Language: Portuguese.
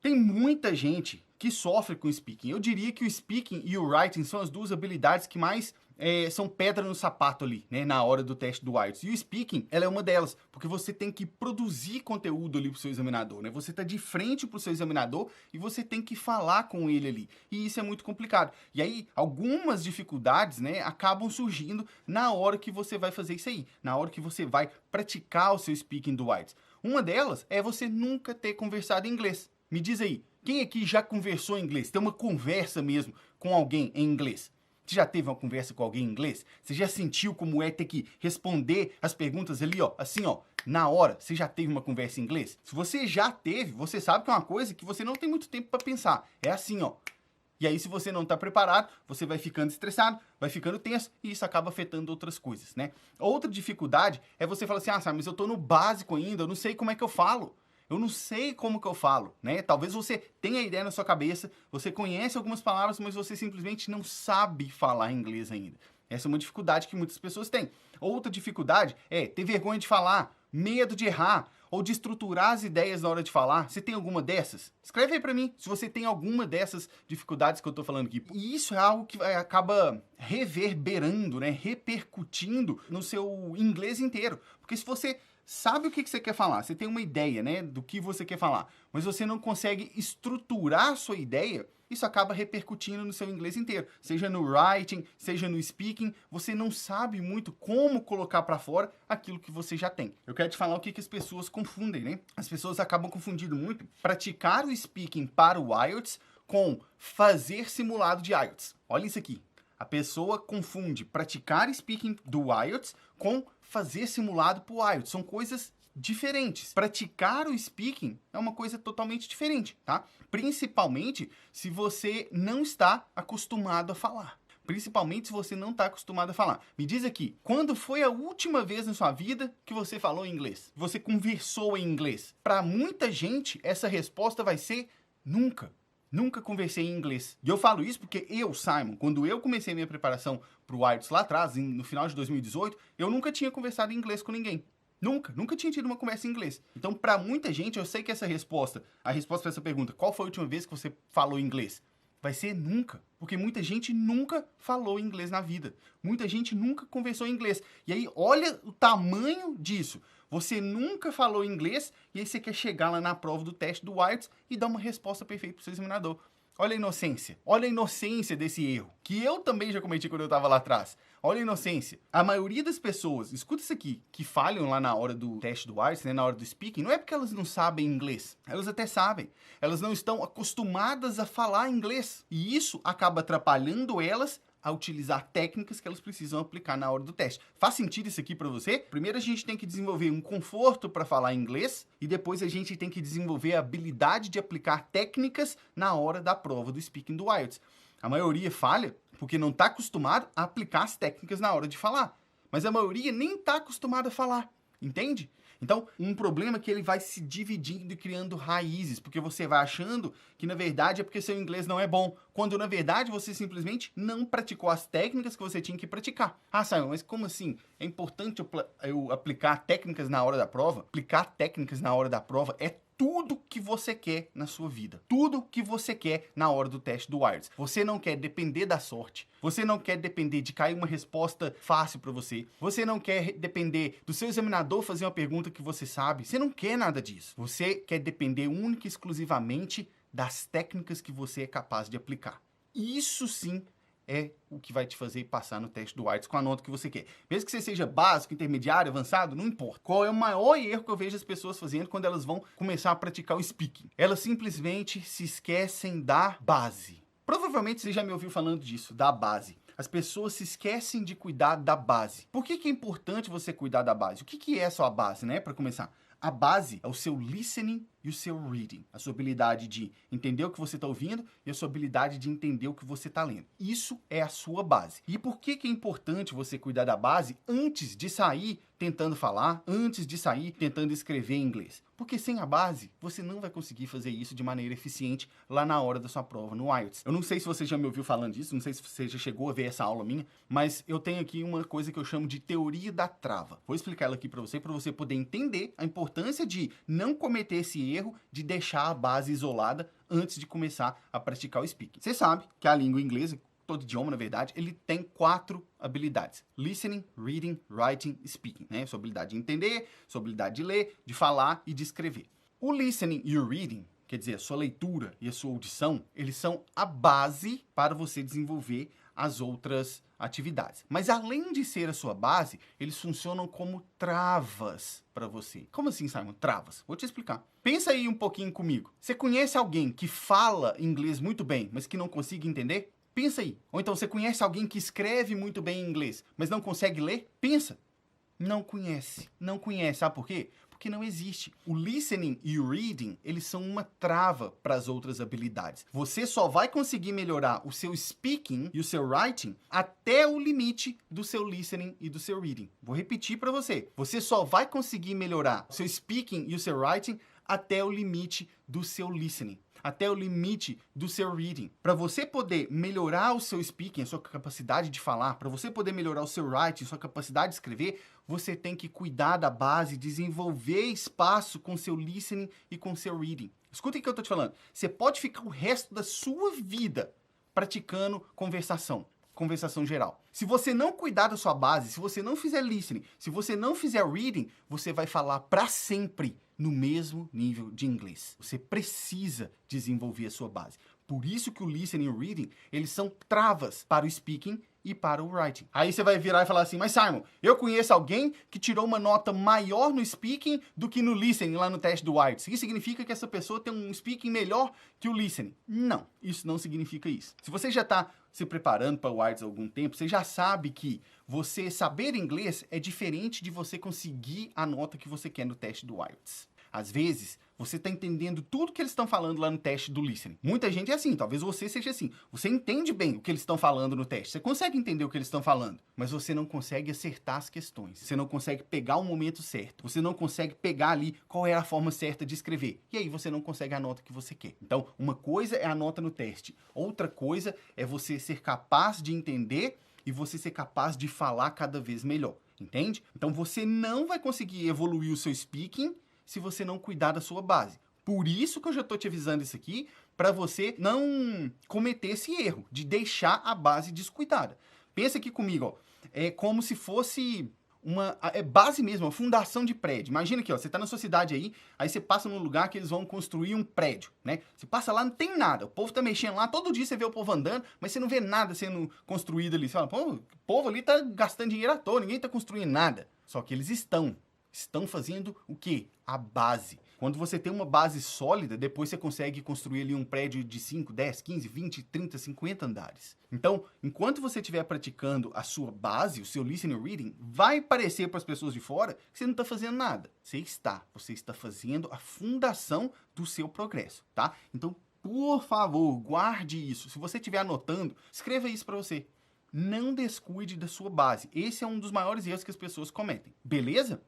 Tem muita gente que sofre com o speaking. Eu diria que o speaking e o writing são as duas habilidades que mais são pedra no sapato ali, né, na hora do teste do IELTS. E o speaking, ela é uma delas, porque você tem que produzir conteúdo ali pro seu examinador, né? Você tá de frente pro seu examinador e você tem que falar com ele ali. E isso é muito complicado. E aí, algumas dificuldades, né, acabam surgindo na hora que você vai fazer isso aí, na hora que você vai praticar o seu speaking do IELTS. Uma delas é você nunca ter conversado em inglês. Me diz aí, quem aqui já conversou em inglês? Tem uma conversa mesmo com alguém em inglês? Você já teve uma conversa com alguém em inglês? Você já sentiu como é ter que responder as perguntas ali, ó, assim, ó, na hora? Você já teve uma conversa em inglês? Se você já teve, você sabe que é uma coisa que você não tem muito tempo para pensar. É assim, ó. E aí, se você não está preparado, você vai ficando estressado, vai ficando tenso e isso acaba afetando outras coisas, né? Outra dificuldade é você falar assim, ah, sabe, mas eu estou no básico ainda, eu não sei como é que eu falo. Eu não sei como que eu falo, né? Talvez você tenha ideia na sua cabeça, você conhece algumas palavras, mas você simplesmente não sabe falar inglês ainda. Essa é uma dificuldade que muitas pessoas têm. Outra dificuldade é ter vergonha de falar, medo de errar, ou de estruturar as ideias na hora de falar. Você tem alguma dessas? Escreve aí pra mim se você tem alguma dessas dificuldades que eu tô falando aqui. E isso é algo que acaba reverberando, né? Repercutindo no seu inglês inteiro. Porque se você sabe o que você quer falar, você tem uma ideia, né, do que você quer falar, mas você não consegue estruturar a sua ideia, isso acaba repercutindo no seu inglês inteiro. Seja no writing, seja no speaking, você não sabe muito como colocar para fora aquilo que você já tem. Eu quero te falar o que as pessoas confundem, né? As pessoas acabam confundindo muito praticar o speaking para o IELTS com fazer simulado de IELTS. Olha isso aqui. A pessoa confunde praticar speaking do IELTS com fazer simulado para o IELTS. São coisas diferentes. Praticar o speaking é uma coisa totalmente diferente, tá? Principalmente se você não está acostumado a falar. Principalmente se você não está acostumado a falar. Me diz aqui, quando foi a última vez na sua vida que você falou inglês? Você conversou em inglês? Para muita gente, essa resposta vai ser nunca. Nunca conversei em inglês. E eu falo isso porque eu, Simon, quando eu comecei minha preparação para o IELTS lá atrás, no final de 2018, eu nunca tinha conversado em inglês com ninguém. Nunca tinha tido uma conversa em inglês. Então, para muita gente, eu sei que essa resposta, a resposta para essa pergunta, qual foi a última vez que você falou inglês? Vai ser nunca. Porque muita gente nunca falou inglês na vida. Muita gente nunca conversou em inglês. E aí, olha o tamanho disso. Você nunca falou inglês e aí você quer chegar lá na prova do teste do IELTS e dar uma resposta perfeita para o seu examinador. Olha a inocência. Olha a inocência desse erro, que eu também já cometi quando eu estava lá atrás. Olha a inocência. A maioria das pessoas, escuta isso aqui, que falham lá na hora do teste do IELTS, né, na hora do speaking, não é porque elas não sabem inglês. Elas até sabem. Elas não estão acostumadas a falar inglês. E isso acaba atrapalhando elas a utilizar técnicas que elas precisam aplicar na hora do teste. Faz sentido isso aqui para você? Primeiro a gente tem que desenvolver um conforto para falar inglês e depois a gente tem que desenvolver a habilidade de aplicar técnicas na hora da prova do speaking do IELTS. A maioria falha porque não está acostumado a aplicar as técnicas na hora de falar. Mas a maioria nem está acostumada a falar, entende? Então, um problema é que ele vai se dividindo e criando raízes, porque você vai achando que, na verdade, é porque seu inglês não é bom, quando, na verdade, você simplesmente não praticou as técnicas que você tinha que praticar. Ah, Simon, mas como assim? É importante eu aplicar técnicas na hora da prova? Aplicar técnicas na hora da prova é tudo que você quer na sua vida. Tudo que você quer na hora do teste do IELTS. Você não quer depender da sorte. Você não quer depender de cair uma resposta fácil para você. Você não quer depender do seu examinador fazer uma pergunta que você sabe. Você não quer nada disso. Você quer depender única e exclusivamente das técnicas que você é capaz de aplicar. Isso sim é o que vai te fazer passar no teste do IELTS com a nota que você quer. Mesmo que você seja básico, intermediário, avançado, não importa. Qual é o maior erro que eu vejo as pessoas fazendo quando elas vão começar a praticar o speaking? Elas simplesmente se esquecem da base. Provavelmente você já me ouviu falando disso, da base. As pessoas se esquecem de cuidar da base. Por que é importante você cuidar da base? O que é a sua base, né? Para começar. A base é o seu listening e o seu reading. A sua habilidade de entender o que você está ouvindo e a sua habilidade de entender o que você está lendo. Isso é a sua base. E por que é importante você cuidar da base antes de sair tentando falar, antes de sair tentando escrever em inglês? Porque sem a base, você não vai conseguir fazer isso de maneira eficiente lá na hora da sua prova no IELTS. Eu não sei se você já me ouviu falando disso, não sei se você já chegou a ver essa aula minha, mas eu tenho aqui uma coisa que eu chamo de teoria da trava. Vou explicar ela aqui para você poder entender a importância de não cometer esse erro de deixar a base isolada antes de começar a praticar o speaking. Você sabe que a língua inglesa, todo idioma, na verdade, ele tem 4 habilidades: listening, reading, writing, speaking, né? Sua habilidade de entender, sua habilidade de ler, de falar e de escrever. O listening e o reading, quer dizer, a sua leitura e a sua audição, eles são a base para você desenvolver as outras atividades. Mas além de ser a sua base, eles funcionam como travas para você. Como assim, Simon? Travas? Vou te explicar. Pensa aí um pouquinho comigo. Você conhece alguém que fala inglês muito bem, mas que não consiga entender? Pensa aí. Ou então você conhece alguém que escreve muito bem em inglês, mas não consegue ler? Pensa. Não conhece. Não conhece. Sabe por quê? Porque não existe. O listening e o reading, eles são uma trava para as outras habilidades. Você só vai conseguir melhorar o seu speaking e o seu writing até o limite do seu listening e do seu reading. Vou repetir para você. Você só vai conseguir melhorar o seu speaking e o seu writing até o limite do seu listening, até o limite do seu reading. Para você poder melhorar o seu speaking, a sua capacidade de falar, para você poder melhorar o seu writing, sua capacidade de escrever, você tem que cuidar da base, desenvolver espaço com seu listening e com seu reading. Escuta o que eu tô te falando. Você pode ficar o resto da sua vida praticando conversação geral. Se você não cuidar da sua base, se você não fizer listening, se você não fizer reading, você vai falar para sempre no mesmo nível de inglês. Você precisa desenvolver a sua base. Por isso que o listening e o reading, eles são travas para o speaking e para o writing. Aí você vai virar e falar assim, mas Simon, eu conheço alguém que tirou uma nota maior no speaking do que no listening lá no teste do IELTS. Isso significa que essa pessoa tem um speaking melhor que o listening? Não, isso não significa isso. Se você já está se preparando para o IELTS há algum tempo, você já sabe que você saber inglês é diferente de você conseguir a nota que você quer no teste do IELTS. Às vezes, você está entendendo tudo que eles estão falando lá no teste do listening. Muita gente é assim, talvez você seja assim. Você entende bem o que eles estão falando no teste. Você consegue entender o que eles estão falando, mas você não consegue acertar as questões. Você não consegue pegar o momento certo. Você não consegue pegar ali qual é a forma certa de escrever. E aí você não consegue a nota que você quer. Então, uma coisa é a nota no teste. Outra coisa é você ser capaz de entender e você ser capaz de falar cada vez melhor. Entende? Então, você não vai conseguir evoluir o seu speaking se você não cuidar da sua base. Por isso que eu já estou te avisando isso aqui, para você não cometer esse erro de deixar a base descuidada. Pensa aqui comigo, ó, é como se fosse uma base mesmo, uma fundação de prédio. Imagina aqui, ó, você está na sua cidade aí você passa num lugar que eles vão construir um prédio, né? Você passa lá, não tem nada, o povo está mexendo lá, todo dia você vê o povo andando, mas você não vê nada sendo construído ali. Você fala, pô, o povo ali está gastando dinheiro à toa, ninguém está construindo nada. Só que eles estão fazendo o quê? A base. Quando você tem uma base sólida, depois você consegue construir ali um prédio de 5, 10, 15, 20, 30, 50 andares. Então, enquanto você estiver praticando a sua base, o seu listening and reading, vai parecer para as pessoas de fora que você não está fazendo nada. Você está fazendo a fundação do seu progresso, tá? Então, por favor, guarde isso. Se você estiver anotando, escreva isso para você. Não descuide da sua base. Esse é um dos maiores erros que as pessoas cometem. Beleza?